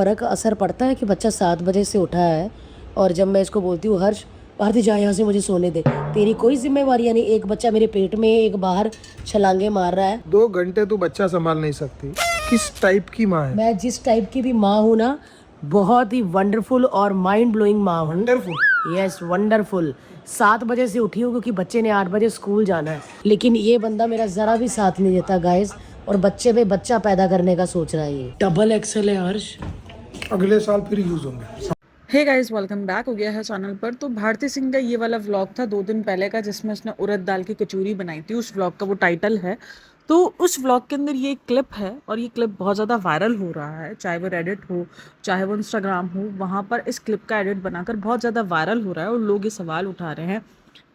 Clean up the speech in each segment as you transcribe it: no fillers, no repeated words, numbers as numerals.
फ़र्क असर पड़ता है कि बच्चा 7 बजे से उठा है और जब मैं इसको बोलती हूँ, हर्ष भारती जा यहाँ से, मुझे सोने दे, तेरी कोई जिम्मेवारियाँ नहीं, एक बच्चा मेरे पेट में, एक बाहर छलांगे मार रहा है। 2 घंटे तू बच्चा संभाल नहीं सकती। किस टाइप की माँ है? मैं जिस टाइप की भी माँ हूँ ना, बहुत ही वंडरफुल और माइंड ब्लोइंग माँ हूँ। वंडरफुल। Yes, wonderful. 7 बजे से उठी हूँ क्योंकि बच्चे ने 8 बजे स्कूल जाना है, लेकिन ये बंदा मेरा ज़रा भी साथ नहीं देता गाइस, और बच्चे पे बच्चा पैदा करने का सोच रहा है। ये डबल एक्सेल है हर्ष। अगले साल फिर यूज होंगे। हे गाइस, वेलकम बैक हो गया है चैनल पर। तो भारती सिंह का ये वाला व्लॉग था 2 दिन पहले का, जिसमें उसने उड़द दाल की कचौरी बनाई थी। उस व्लॉग का वो टाइटल है। तो उस व्लॉग के अंदर ये क्लिप है और ये क्लिप बहुत ज़्यादा वायरल हो रहा है, चाहे वो रेडिट हो चाहे वो इंस्टाग्राम हो, वहाँ पर इस क्लिप का एडिट बनाकर बहुत ज़्यादा वायरल हो रहा है। और लोग ये सवाल उठा रहे हैं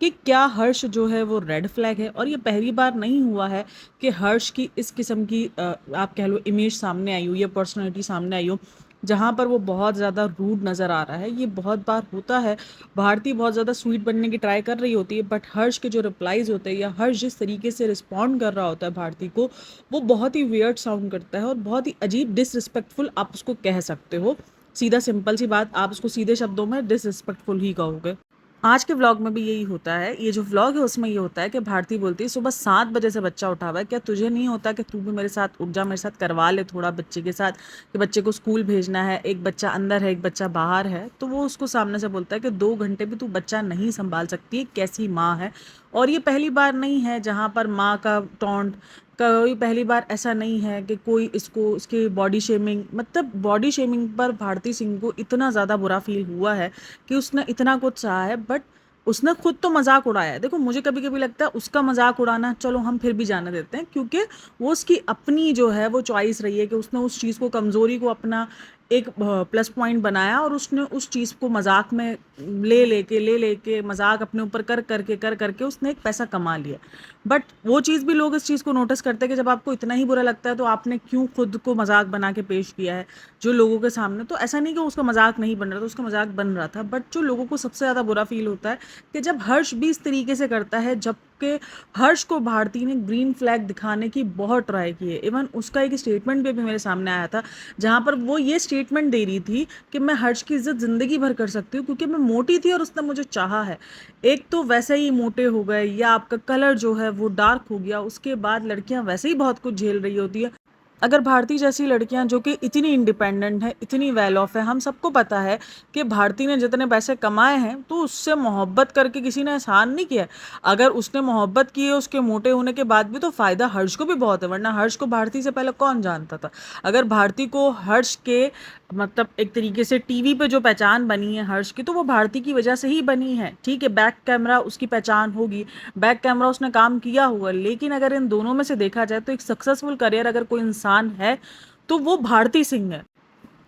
कि क्या हर्ष जो है वो रेड फ्लैग है। और ये पहली बार नहीं हुआ है कि हर्ष की इस किस्म की आप कह लो इमेज सामने आई हो या पर्सनैलिटी सामने आई हो जहाँ पर वो बहुत ज़्यादा रूड नज़र आ रहा है। ये बहुत बार होता है। भारती बहुत ज़्यादा स्वीट बनने की ट्राई कर रही होती है, बट हर्ष के जो रिप्लाईज होते हैं या हर्ष जिस तरीके से रिस्पॉन्ड कर रहा होता है भारती को, वो बहुत ही वियर्ड साउंड करता है और बहुत ही अजीब, डिसरिस्पेक्टफुल आप उसको कह सकते हो। सीधा सिंपल सी बात, आप उसको सीधे शब्दों में डिसरिस्पेक्टफुल ही कहोगे। आज के व्लॉग में भी यही होता है। ये जो व्लॉग है उसमें ये होता है कि भारती बोलती है सुबह 7 बजे से बच्चा उठा हुआ है, क्या तुझे नहीं होता कि तू भी मेरे साथ उठ जा, मेरे साथ करवा ले थोड़ा बच्चे के साथ, कि बच्चे को स्कूल भेजना है, एक बच्चा अंदर है एक बच्चा बाहर है। तो वो उसको सामने से बोलता है कि 2 घंटे भी तू बच्चा नहीं संभाल सकती, कैसी माँ है। और ये पहली बार नहीं है जहाँ पर माँ का टॉन्ट, कोई पहली बार ऐसा नहीं है कि कोई इसको इसकी बॉडी शेमिंग, मतलब बॉडी शेमिंग पर भारती सिंह को इतना ज़्यादा बुरा फील हुआ है कि उसने इतना कुछ सहा है, बट उसने खुद तो मजाक उड़ाया है। देखो, मुझे कभी कभी लगता है उसका मजाक उड़ाना चलो हम फिर भी जाने देते हैं, क्योंकि वो उसकी अपनी जो है वो चॉइस रही है कि उसने उस चीज़ को, कमज़ोरी को अपना एक प्लस पॉइंट बनाया और उसने उस चीज़ को मजाक में ले लेके मजाक अपने ऊपर कर करके उसने एक पैसा कमा लिया। बट वो चीज़ भी लोग इस चीज़ को नोटिस करते हैं कि जब आपको इतना ही बुरा लगता है तो आपने क्यों खुद को मजाक बना के पेश किया है जो लोगों के सामने। तो ऐसा नहीं कि उसका मजाक नहीं बन रहा था, उसका मजाक बन रहा था। बट जो लोगों को सबसे ज़्यादा बुरा फील होता है कि जब हर्ष भी इस तरीके से करता है, जबकि हर्ष को भारती ने ग्रीन फ्लैग दिखाने की बहुत ट्राई की है। इवन उसका एक स्टेटमेंट भी मेरे सामने आया था जहाँ पर वो ये स्टेटमेंट दे रही थी कि मैं हर्ष की इज्जत ज़िंदगी भर कर सकती हूँ क्योंकि मैं मोटी थी और उसने मुझे चाहा है। एक तो वैसे ही मोटे हो गए या आपका कलर जो है वो डार्क हो गया, उसके बाद लड़कियां वैसे ही बहुत कुछ झेल रही होती है। अगर भारती जैसी लड़कियां जो कि इतनी इंडिपेंडेंट है, इतनी वेल ऑफ है, हम सबको पता है कि भारती ने जितने पैसे कमाए हैं तो उससे मोहब्बत करके किसी ने एहसान नहीं किया। अगर उसने मोहब्बत की है उसके मोटे होने के बाद भी तो फ़ायदा हर्ष को भी बहुत है, वरना हर्ष को भारती से पहले कौन जानता था। अगर भारती को हर्ष के, मतलब एक तरीके से टीवी पे जो पहचान बनी है हर्ष की, तो वो भारती की वजह से ही बनी है। ठीक है, बैक कैमरा उसकी पहचान होगी, बैक कैमरा उसने काम किया हुआ, लेकिन अगर इन दोनों में से देखा जाए तो एक सक्सेसफुल करियर अगर कोई इंसान है तो वो भारती सिंह है।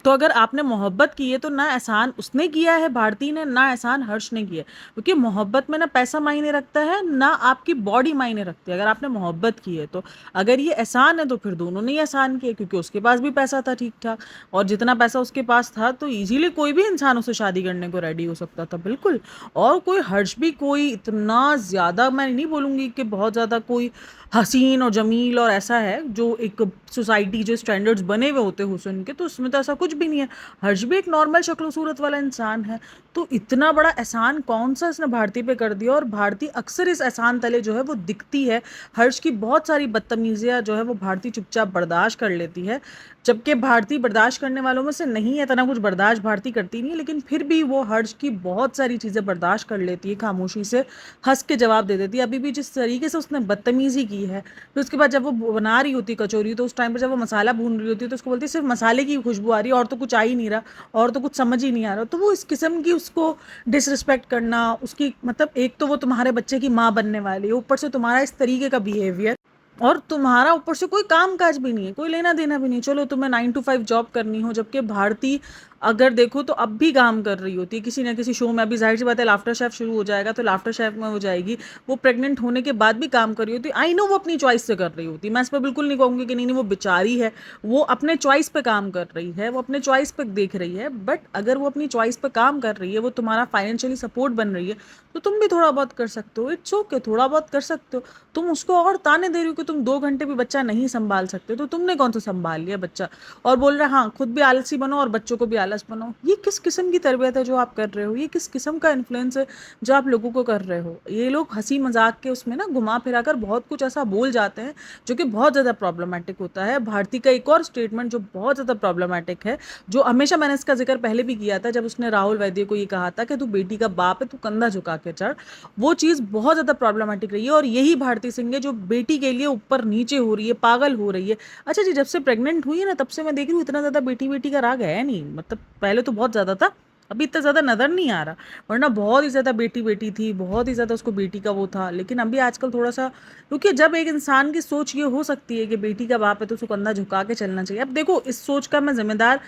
तो अगर आपने मोहब्बत की है तो ना एहसान उसने किया है भारती ने, ना एहसान हर्ष ने किया है। क्योंकि मोहब्बत में ना पैसा मायने रखता है ना आपकी बॉडी मायने रखती है, अगर आपने मोहब्बत की है तो। अगर ये एहसान है तो फिर दोनों ने ही एहसान किए, क्योंकि उसके पास भी पैसा था ठीक ठाक, और जितना पैसा उसके पास था तो इजीली कोई भी इंसान उससे शादी करने को रेडी हो सकता था, बिल्कुल। और कोई हर्ष भी कोई इतना ज़्यादा, मैं नहीं बोलूँगी कि बहुत ज़्यादा कोई हसीन और जमील और ऐसा है जो एक सोसाइटी जो स्टैंडर्ड्स बने हुए होते हुसैन के, तो उसमें तो ऐसा कुछ भी नहीं है। हर्ष भी एक नॉर्मल शक्ल सूरत वाला इंसान है। तो इतना बड़ा एहसान कौन सा इसने भारती पे कर दिया, और भारती अक्सर इस एहसान तले जो है वो दिखती है। हर्ष की बहुत सारी बदतमीजियाँ जो है वो भारती चुपचाप बर्दाश्त कर लेती है, जबकि भारती बर्दाश्त करने वालों में से नहीं है। इतना कुछ बर्दाश्त भारती करती नहीं है, लेकिन फिर भी वो हर्ष की बहुत सारी चीज़ें बर्दाश्त कर लेती है, खामोशी से हंस के जवाब दे देती है। अभी भी जिस तरीके से उसने बदतमीजी की है, फिर उसके बाद जब वो बना रही होती कचौरी तो उस टाइम पर जब वो मसाला भून रही होती है तो उसको बोलती है सिर्फ मसाले की खुशबू आ रही है और तो कुछ आ ही नहीं रहा, और तो कुछ समझ ही नहीं आ रहा। तो वो इस किस्म की उसको डिसरिस्पेक्ट करना, उसकी मतलब एक तो वो तुम्हारे बच्चे की माँ बनने वाली है, ऊपर से तुम्हारा इस तरीके का बिहेवियर, और तुम्हारा ऊपर से कोई काम काज भी नहीं है, कोई लेना देना भी नहीं। चलो तुम्हें 9 to 5 जॉब करनी हो, जबकि भारती अगर देखो तो अब भी काम कर रही होती है किसी ना किसी शो में। अभी जाहिर सी बात है लाफ्टर शेफ शुरू हो जाएगा तो लाफ्टर शेफ में हो जाएगी। वो प्रेग्नेंट होने के बाद भी काम कर रही होती। आई नो वो अपनी चॉइस से कर रही होती, मैं इस पर बिल्कुल नहीं कहूँगी कि नहीं नहीं वो बेचारी है, वो अपने चॉइस पे काम कर रही है, वो अपने चॉइस पे देख रही है। बट अगर वो अपनी चॉइस पे काम कर रही है, वो तुम्हारा फाइनेंशियली सपोर्ट बन रही है, तो तुम भी थोड़ा बहुत कर सकते हो। इट्स ओके, थोड़ा बहुत कर सकते हो। तुम उसको और ताने दे रही हो कि तुम 2 घंटे भी बच्चा नहीं संभाल सकते, तो तुमने कौन सा संभाल लिया बच्चा, और बोल रहे हाँ खुद भी आलसी बनो और बच्चों को भी आलस बनो। ये किस किस्म की तरबियत है जो आप कर रहे हो? ये किस किस्म का इन्फ्लुएंस है जो आप लोगों को कर रहे हो? ये लोग हंसी मजाक के उसमें ना घुमा फिरा कर बहुत कुछ ऐसा बोल जाते हैं जो कि बहुत ज़्यादा प्रॉब्लमेटिक होता है। भारती का एक और स्टेटमेंट जो बहुत ज़्यादा प्रॉब्लमेटिक है, जो हमेशा मैंने इसका जिक्र पहले भी किया था, जब उसने राहुल वैद्य को ये कहा था कि तू बेटी का बाप है, तू कंधा झुका के चढ़, वो चीज़ बहुत ज़्यादा प्रॉब्लमेटिक रही है। और यही भारती सिंह है जो बेटी के लिए ऊपर नीचे हो रही है, पागल हो रही है। अच्छा जी, जब से प्रेग्नेंट हुई है ना तब से मैं देख रही हूँ इतना ज़्यादा बेटी बेटी का राग है नहीं। मतलब पहले तो बहुत ज़्यादा था, अभी इतना ज़्यादा नज़र नहीं आ रहा, वरना बहुत ही ज़्यादा बेटी बेटी थी, बहुत ही ज़्यादा उसको बेटी का वो था। लेकिन अभी आजकल थोड़ा सा, क्योंकि जब एक इंसान की सोच ये हो सकती है कि बेटी का बाप है तो उसको कंधा झुका के चलना चाहिए। अब देखो इस सोच का मैं जिम्मेदार,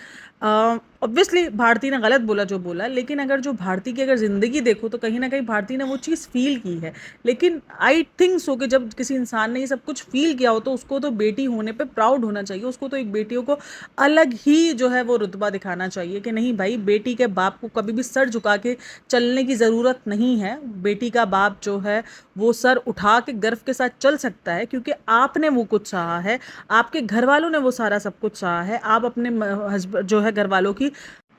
ऑब्वियसली भारती ने गलत बोला जो बोला, लेकिन अगर जो भारती की अगर ज़िंदगी देखो तो कहीं ना कहीं भारती ने वो चीज़ फील की है। लेकिन आई थिंक सो कि जब किसी इंसान ने ये सब कुछ फील किया हो तो उसको तो बेटी होने पे प्राउड होना चाहिए, उसको तो एक बेटियों को अलग ही जो है वो रुतबा दिखाना चाहिए कि नहीं भाई, बेटी के बाप को कभी भी सर झुका के चलने की ज़रूरत नहीं है। बेटी का बाप जो है वो सर उठा के गर्व के साथ चल सकता है, क्योंकि आपने वो कुछ सहा है, आपके घर वालों ने वो सारा सब कुछ सहा है। आप अपने हस्बैंड जो है घर वालों की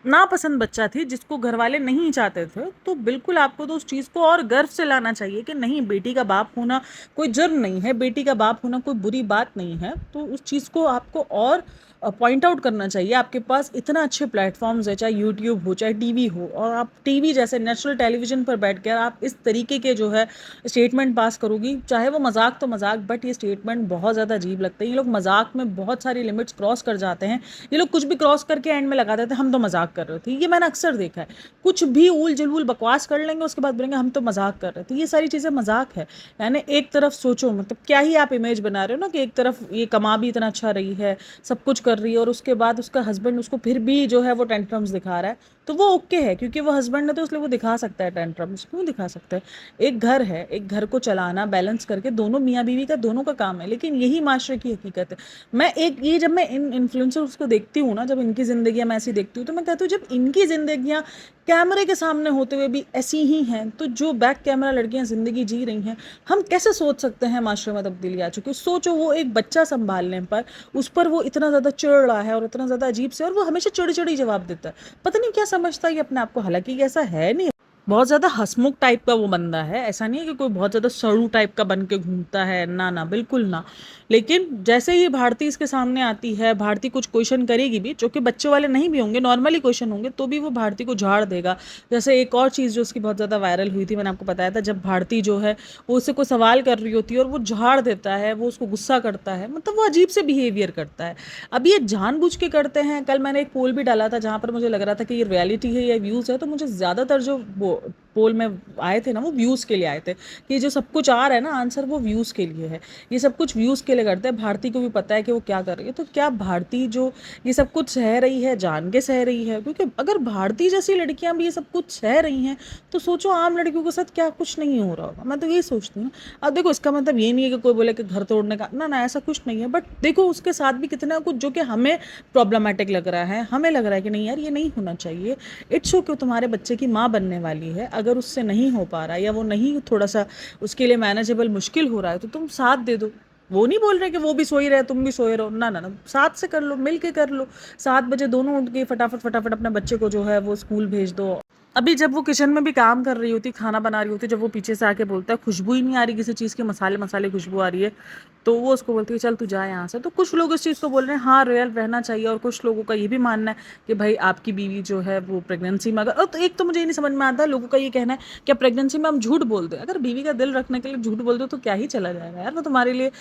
नापसंद बच्चा थी जिसको घर वाले नहीं चाहते थे, तो बिल्कुल आपको तो उस चीज़ को और गर्व से लाना चाहिए कि नहीं, बेटी का बाप होना कोई जुर्म नहीं है, बेटी का बाप होना कोई बुरी बात नहीं है। तो उस चीज़ को आपको और पॉइंट आउट करना चाहिए। आपके पास इतना अच्छे प्लेटफॉर्म्स है, चाहे यूट्यूब हो चाहे टीवी हो, और आप टीवी जैसे नेशनल टेलीविज़न पर बैठ कर आप इस तरीके के जो है स्टेटमेंट पास करोगी, चाहे वो मजाक तो मजाक, बट ये स्टेटमेंट बहुत ज़्यादा अजीब लगते हैं। ये लोग मजाक में बहुत सारी लिमिट्स क्रॉस कर जाते हैं। ये लोग कुछ भी क्रॉस करके एंड में लगा देते हैं हम तो मजाक कर रहे थे। ये मैंने अक्सर देखा है, कुछ भी उल जुलूल बकवास कर लेंगे, उसके बाद बोलेंगे हम तो मजाक कर रहे थे। ये सारी चीज़ें मजाक है। यानी एक तरफ सोचो, मतलब क्या ही आप इमेज बना रहे हो ना कि एक तरफ ये कमा भी इतना अच्छा रही है, सब कुछ कर रही है, और उसके बाद उसका हस्बैंड उसको फिर भी जो है वो टेंट्रम्स दिखा रहा है, तो वो ओके है क्योंकि वो हस्बैंड है तो इसलिए वो दिखा सकता है टेंट्रम्स। क्यों दिखा सकता है? एक घर है, एक घर को चलाना बैलेंस करके दोनों मियाँ बीवी का दोनों का काम है। लेकिन यही माशरे की हकीकत है। मैं एक ये जब मैं इन इन्फ्लुएंसर्स को देखती हूँ ना, जब इनकी ज़िंदगियाँ मैं ऐसी देखती हूँ, तो मैं कहती हूँ जब इनकी ज़िंदगियाँ कैमरे के सामने होते हुए भी ऐसी ही हैं, तो जो बैक कैमरा लड़कियां ज़िंदगी जी रही हैं, हम कैसे सोच सकते हैं माशरे में तब्दीली आ चुकी है? सोचो वो एक बच्चा संभालने पर उस पर वो इतना ज़्यादा चिढ़ रहा है और इतना ज़्यादा अजीब से, और वो हमेशा चिड़ी चिड़ी जवाब देता है। पता नहीं क्या समझता है ये अपने आप को, हालांकि ये ऐसा है नहीं, बहुत ज़्यादा हंसमुख टाइप का वो बंदा है। ऐसा नहीं है कि कोई बहुत ज़्यादा सड़ू टाइप का बन के घूमता है, ना ना, बिल्कुल ना। लेकिन जैसे ही भारती इसके सामने आती है, भारती कुछ क्वेश्चन करेगी भी जो कि बच्चे वाले नहीं भी होंगे, नॉर्मली क्वेश्चन होंगे, तो भी वो भारती को झाड़ देगा। जैसे एक और चीज़ जो उसकी बहुत ज़्यादा वायरल हुई थी, मैंने आपको बताया था, जब भारती जो है वो उससे कोई सवाल कर रही होती है और वो झाड़ देता है, वो उसको गुस्सा करता है, मतलब वो अजीब से बिहेवियर करता है। अब ये जानबूझ के करते हैं। कल मैंने एक पोल भी डाला था जहाँ पर मुझे लग रहा था कि ये रियलिटी है या व्यूज़ है, तो मुझे ज़्यादातर जो वो पोल में आए थे ना, वो व्यूज़ के लिए आए थे कि जो सब कुछ आ रहा है ना आंसर, वो व्यूज़ के लिए है। ये सब कुछ व्यूज़ के लिए करते हैं। भारती को भी पता है कि वो क्या कर रही है, तो क्या भारती जो ये सब कुछ सह रही है जान के सह रही है? क्योंकि अगर भारती जैसी लड़कियां भी ये सब कुछ सह रही हैं तो सोचो आम लड़कियों के साथ क्या कुछ नहीं हो रहा होगा। मैं तो यही सोचती हूँ। अब देखो इसका मतलब ये नहीं है कि कोई बोले कि घर तोड़ने का, ना ना, ऐसा कुछ नहीं है। बट देखो उसके साथ भी कितना कुछ जो कि हमें प्रॉब्लमेटिक लग रहा है, हमें लग रहा है कि नहीं यार ये नहीं होना चाहिए। इट्स ओके, तुम्हारे बच्चे की माँ बनने वाली है, अगर उससे नहीं हो पा रहा या वो नहीं, थोड़ा सा उसके लिए मैनेजेबल मुश्किल हो रहा है, तो तुम साथ दे दो। वो नहीं बोल रहे कि वो भी सो ही रहे तुम भी सोए रहो, ना ना ना, साथ से कर लो, मिल के कर लो। 7 बजे दोनों उठ के फटाफट फटाफट अपने बच्चे को जो है वो स्कूल भेज दो। अभी जब वो किचन में भी काम कर रही होती, खाना बना रही होती, जब वो पीछे से आके बोलता है खुशबू ही नहीं आ रही किसी चीज़ की, मसाले मसाले खुशबू आ रही है, तो वो उसको बोलती है चल तू जा यहाँ से। तो कुछ लोग इस चीज़ को बोल रहे हैं हाँ रॉयल रहना चाहिए, और कुछ लोगों का ये भी मानना है कि भाई आपकी बीवी जो है वो प्रेगनेंसी में अगर, तो एक तो मुझे ये नहीं समझ में आता, लोगों का ये कहना है कि प्रेगनेंसी में हम झूठ बोल दें। अगर बीवी का दिल रखने के लिए झूठ बोल दो तो क्या ही चला जाएगा यार, वो तुम्हारे लिए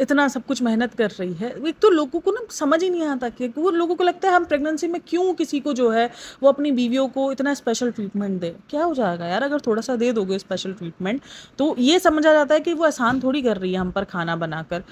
इतना सब कुछ मेहनत कर रही है। एक तो लोगों को ना समझ ही नहीं आता कि वो लोगों को लगता है हम प्रेगनेंसी में क्यों किसी को जो है वो अपनी बीवियों को इतना स्पेशल ट्रीटमेंट दे। क्या हो जाएगा यार अगर थोड़ा सा दे दोगे स्पेशल ट्रीटमेंट, तो ये समझा जाता है कि वो आसान थोड़ी कर रही है हम पर खाना बनाकर।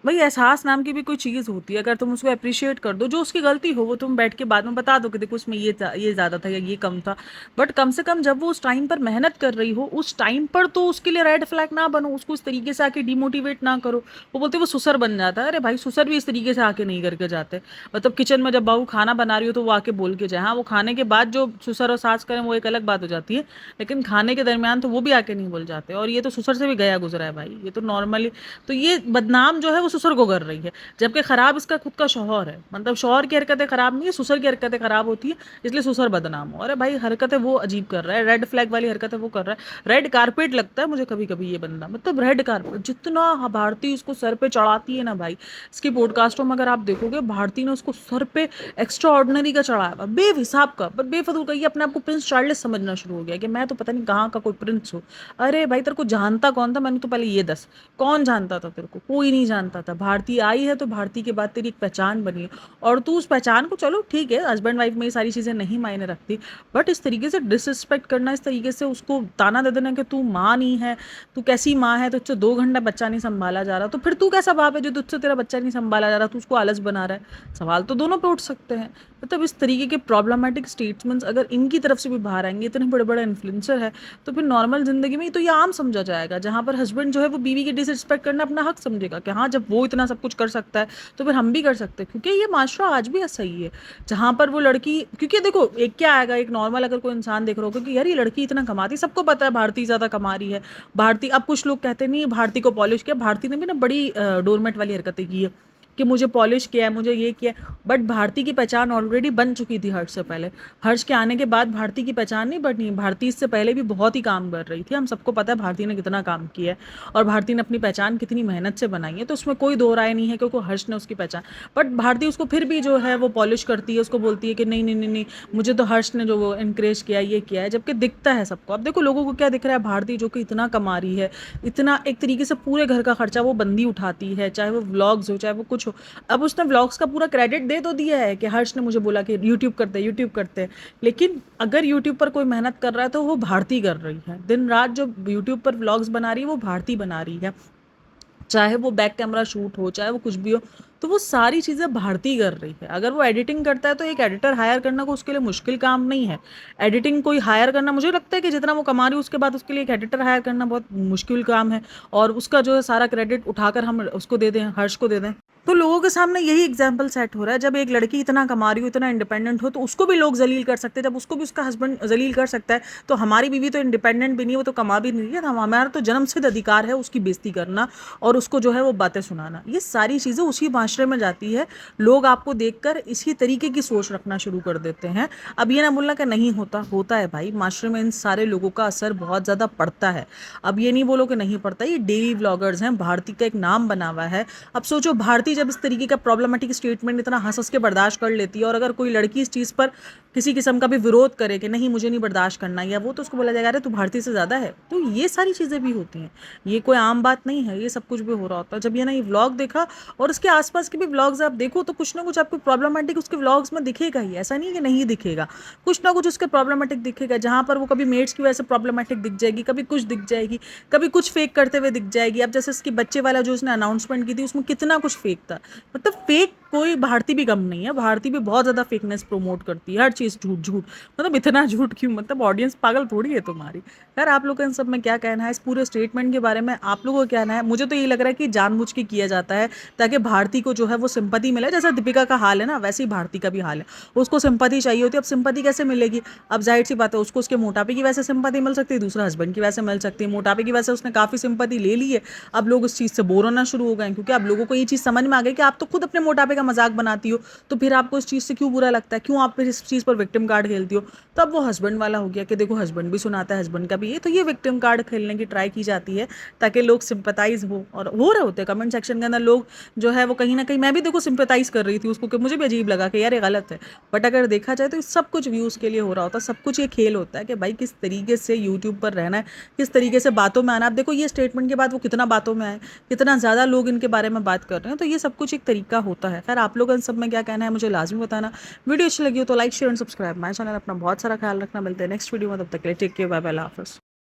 भाई एहसास नाम की भी कोई चीज़ होती है, अगर तुम उसको अप्रिशिएट कर दो, जो उसकी गलती हो वो तुम बैठ के बाद में बता दो कि देखो उसमें ये ज़्यादा था या ये कम था, बट कम से कम जब वो उस टाइम पर मेहनत कर रही हो उस टाइम पर तो उसके लिए रेड फ्लैग ना बनो, उसको इस तरीके से आके डिमोटिवेट ना करो। वो बोलते वो सुसर बन जाता है, अरे भाई सुसर भी इस तरीके से आके नहीं करके जाते। मतलब किचन में जब बहू खाना बना रही हो तो वो आके बोल के जाए, हाँ वो खाने के बाद जो सुसर और सास करें वो एक अलग बात हो जाती है, लेकिन खाने के दरमियान तो वो भी आके नहीं बोल जाते। और ये तो सुसर से भी गया गुजरा है भाई, ये तो नॉर्मली, तो ये बदनाम जो है वो ससुर को कर रही है, जबकि खराब इसका खुद का शौहर है। मतलब शौहर की हरकतें खराब नहीं है, ससुर की हरकतें खराब होती है, इसलिए ससुर बदनाम हो। अरे भाई हरकतें वो अजीब कर रहा है, रेड फ्लैग वाली हरकतें वो कर रहा है। रेड कारपेट लगता है मुझे कभी कभी ये बंदा, मतलब रेड कारपेट जितना भारती उसको सर पे चढ़ाती है ना भाई, इसकी पॉडकास्टों में अगर आप देखोगे भारती ने उसको सर पे एक्स्ट्रा ऑर्डिनरी का चढ़ाया हुआ, बेहिसाब का, पर बेफजूल का। ये अपने आप को प्रिंस चार्ल्स समझना शुरू हो गया कि मैं तो पता नहीं कहाँ का कोई प्रिंस हूँ। अरे भाई तेरे को जानता कौन था, मैंने तो पहले ये दस, कौन जानता था तेरे को? कोई नहीं जानता था। भारती आई है तो भारती के बाद तेरी एक पहचान बनी है, और तू उस पहचान को, चलो ठीक है हस्बैंड वाइफ में ये सारी चीज़ें नहीं मायने रखती, बट इस तरीके से डिसरिस्पेक्ट करना, इस तरीके से उसको ताना दे देना कि तू माँ नहीं है, तू कैसी माँ है, तुझसे 2 घंटा बच्चा नहीं संभाला जा रहा, तो फिर तू कैसा बाप है जो तुझसे तेरा बच्चा नहीं संभाला जा रहा, तू उसको आलस बना रहा है? सवाल तो दोनों पे उठ सकते हैं। मतलब इस तरीके के प्रॉब्लमेटिक स्टेटमेंट्स अगर इनकी तरफ से भी बाहर आएंगे, इतने बड़े बड़े इन्फ्लुएंसर है, तो फिर नॉर्मल जिंदगी में तो ये आम समझा जाएगा, जहाँ पर हस्बैंड जो है वो बीवी की डिसरिस्पेक्ट करना अपना हक समझेगा कि हाँ जब वो इतना सब कुछ कर सकता है तो फिर हम भी कर सकते हैं, क्योंकि ये माशरा आज भी सही है जहाँ पर वो लड़की, क्योंकि देखो एक क्या आएगा, एक नॉर्मल अगर कोई इंसान देख रहा होगा कि यार ये लड़की इतना कमाती, सबको पता है भारती ज़्यादा कमा रही है, भारती, अब कुछ लोग कहते नहीं भारती को पॉलिश किया, भारती ने भी ना बड़ी डोरमेट वाली हरकतें की है कि मुझे पॉलिश किया है, मुझे ये किया है, बट भारती की पहचान ऑलरेडी बन चुकी थी हर्ष से पहले। हर्ष के आने के बाद भारती की पहचान नहीं बढ़नी, भारती इससे पहले भी बहुत ही काम कर रही थी, हम सबको पता है भारती ने कितना काम किया है और भारती ने अपनी पहचान कितनी मेहनत से बनाई है, तो उसमें कोई दो राय नहीं है क्योंकि हर्ष ने उसकी पहचान, बट भारती उसको फिर भी जो है वो पॉलिश करती है, उसको बोलती है कि नहीं नहीं नहीं नहीं, मुझे तो हर्ष ने जो वो इनक्रेज किया ये किया है, जबकि दिखता है सबको। अब देखो लोगों को क्या दिख रहा है, भारती जो कि इतना कमा रही है, इतना एक तरीके से पूरे घर का खर्चा वो बंदी उठाती है, चाहे वो व्लॉग्स हो चाहे वो कुछ हो। अब उसने व्लॉग्स का पूरा क्रेडिट दे तो दिया है कि हर्ष ने मुझे बोला कि यूट्यूब करते हैं, लेकिन अगर यूट्यूब पर कोई मेहनत कर रहा है तो वो भारती कर रही है, दिन रात जो यूट्यूब पर व्लॉग्स बना रही है वो भारती बना रही है, चाहे वो बैक कैमरा शूट हो चाहे वो कुछ भी हो, तो वो सारी चीज़ें भारती कर रही है। अगर वो एडिटिंग करता है तो एक एडिटर हायर करना को उसके लिए मुश्किल काम नहीं है। एडिटिंग कोई हायर करना, मुझे लगता है कि जितना वो कमा रही है उसके बाद उसके लिए एक एडिटर हायर करना बहुत मुश्किल काम है, और उसका जो है सारा क्रेडिट उठाकर हम उसको दे दें, हर्ष को दे दें, तो लोगों के सामने यही एग्जाम्पल सेट हो रहा है। जब एक लड़की इतना कमा रही हो, इतना इंडिपेंडेंट हो, तो उसको भी लोग जलील कर सकते हैं, जब उसको भी उसका हस्बैंड जलील कर सकता है, तो हमारी बीवी तो इंडिपेंडेंट भी नहीं है, वो तो कमा भी नहीं है, तो हमारा तो जन्मसिद्ध अधिकार है उसकी बेइज्जती करना और उसको जो है वो बातें सुनाना। ये सारी चीज़ें उसी माशरे में जाती है। लोग आपको देखकर इसी तरीके की सोच रखना शुरू कर देते हैं। अब ये ना बोलना कि नहीं होता, होता है भाई, माशरे में इन सारे लोगों का असर बहुत ज़्यादा पड़ता है। अब ये नहीं बोलो कि नहीं पड़ता, ये डेली व्लॉगर्स हैं, भारती का एक नाम बना हुआ है। अब सोचो भारती जब इस तरीके का प्रॉब्लमेटिक स्टेटमेंट इतना हंस हंस के बर्दाश्त कर लेती है, और अगर कोई लड़की इस चीज़ पर किसी किस्म का भी विरोध करे कि नहीं मुझे नहीं बर्दाश्त करना या वो, तो उसको बोला जाएगा अरे तू भारती से ज़्यादा है। तो ये सारी चीज़ें भी होती हैं, ये कोई आम बात नहीं है, ये सब कुछ भी हो रहा होता है। जब ये ना ये व्लॉग देखा और उसके आसपास के भी व्लॉग्स आप देखो तो कुछ ना कुछ आपको प्रॉब्लमेटिक उसके व्लॉग्स में दिखेगा ही, ऐसा नहीं है कि नहीं दिखेगा, कुछ ना कुछ उसके प्रॉब्लमेटिक दिखेगा, जहाँ पर वो कभी मेड्स की वजह से प्रॉब्लमेटिक दिख जाएगी, कभी कुछ दिख जाएगी, कभी कुछ फेक करते हुए दिख जाएगी। अब जैसे इसकी बच्चे वाला जो उसने अनाउंसमेंट की थी उसमें कितना कुछ फेक था, मतलब फेक कोई भारती भी कम नहीं है, भारती भी बहुत ज़्यादा फेकनेस प्रमोट करती है, हर चीज़ झूठ झूठ, मतलब इतना झूठ क्यों, मतलब ऑडियंस पागल थोड़ी है तुम्हारी। यार आप लोग का इन सब में क्या कहना है, इस पूरे स्टेटमेंट के बारे में आप लोगों को क्या कहना है? मुझे तो ये लग रहा है कि जानबूझ के किया जाता है ताकि भारती को जो है वो सिंपैथी मिले, जैसा दीपिका का हाल है ना वैसे ही भारती का भी हाल है, उसको सिंपैथी चाहिए होती है। अब सिंपैथी कैसे मिलेगी? अब जाहिर सी बात है उसको उसके मोटापे की वजह से सिंपैथी मिल सकती है, दूसरा हस्बैंड की वजह से मिल सकती है। मोटापे की वजह से उसने काफ़ी सिंपैथी ले ली है, अब लोग उस चीज़ से बोर होना शुरू हो गए, क्योंकि अब लोगों को ये चीज़ समझ में आ गई कि आप तो खुद अपने मोटापे का मजाक बनाती हो, तो फिर आपको इस चीज़ से क्यों बुरा लगता है, क्यों आप फिर इस चीज़ पर विक्टिम कार्ड खेलती हो? तो अब वो हस्बैंड वाला हो गया कि देखो हस्बैंड भी सुनाता है, हस्बैंड का भी ये, तो ये विक्टिम कार्ड खेलने की ट्राई की जाती है ताकि लोग सिंपैथाइज हो, और हो रहे होते हैं कमेंट सेक्शन के अंदर लोग जो है वो कहीं ना कहीं, मैं भी देखो सिंपैथाइज कर रही थी उसको कि मुझे भी अजीब लगा कि यार ये गलत है, बट अगर देखा जाए तो सब कुछ व्यूज़ के लिए हो रहा होता है, सब कुछ ये खेल होता है कि भाई किस तरीके से यूट्यूब पर रहना है, किस तरीके से बातों में आना। आप देखो ये स्टेटमेंट के बाद वो कितना बातों में आए, कितना ज़्यादा लोग इनके बारे में बात कर रहे हैं, तो ये सब कुछ एक तरीका होता है। खैर आप लोग इन सब में क्या कहना है मुझे लाजमी बताना। वीडियो अच्छी लगी हो तो like share and subscribe my channel. अपना बहुत सारा ख्याल रखना, मिलते हैं नेक्स्ट वीडियो में, तब तक के लिए टेक केयर, बाय बाय, अल्लाह हाफ़िज़।